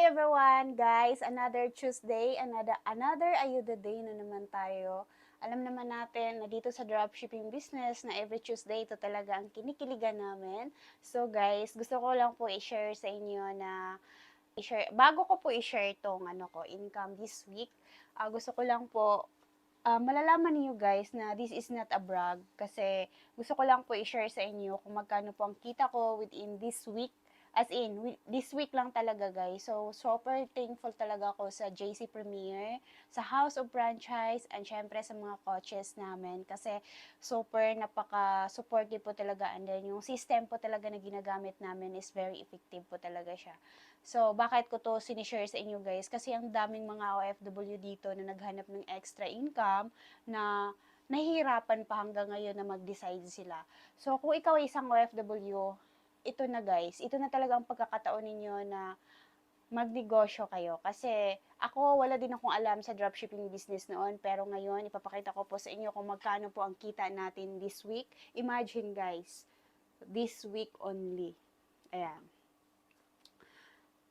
everyone, guys! Another Tuesday, another Ayuda Day na naman tayo. Alam naman natin na dito sa dropshipping business na every Tuesday ito talaga ang kinikiligan namin. So guys, gusto ko lang po i-share sa inyo na bago ko po i-share tong income this week, gusto ko lang po malalaman niyo guys na this is not a brag kasi gusto ko lang po i-share sa inyo kung magkano po ang kita ko within this week. As in, this week lang talaga guys. So, super thankful talaga ako sa JC Premier, sa House of Franchise, and syempre sa mga coaches namin kasi super napaka-supportive po talaga. And then, yung system po talaga na ginagamit namin is very effective po talaga siya. So, bakit ko to sinishare sa inyo guys? Kasi ang daming mga OFW dito na naghanap ng extra income na nahihirapan pa hanggang ngayon na mag-decide sila. So, kung ikaw ay isang OFW, ito na guys, ito na talaga ang pagkakataon ninyo na magnegosyo kayo. Kasi ako, wala din akong alam sa dropshipping business noon, pero ngayon, ipapakita ko po sa inyo kung magkano po ang kita natin this week. Imagine guys, this week only. Ayan.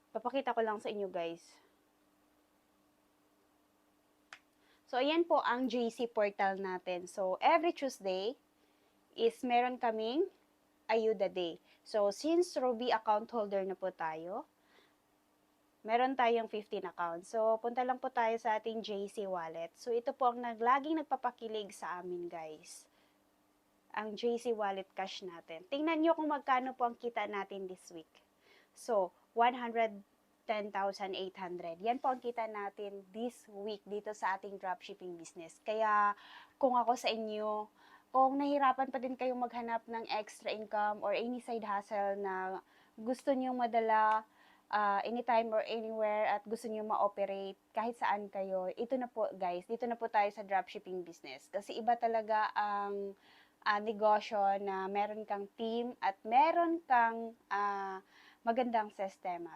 Papakita ko lang sa inyo guys. So, ayan po ang JC portal natin. So, every Tuesday is meron kaming Ayuda Day. So, since Ruby account holder na po tayo, meron tayong 15 accounts. So, punta lang po tayo sa ating JC Wallet. So, ito po ang laging nagpapakilig sa amin, guys. Ang JC Wallet cash natin. Tingnan nyo kung magkano po ang kita natin this week. So, 110,800. Yan po ang kita natin this week dito sa ating dropshipping business. Kaya, kung ako sa inyo, kung nahirapan pa din kayong maghanap ng extra income or any side hustle na gusto nyo madala anytime or anywhere at gusto nyo ma-operate kahit saan kayo, ito na po guys, dito na po tayo sa dropshipping business. Kasi iba talaga ang negosyo na meron kang team at meron kang magandang sistema.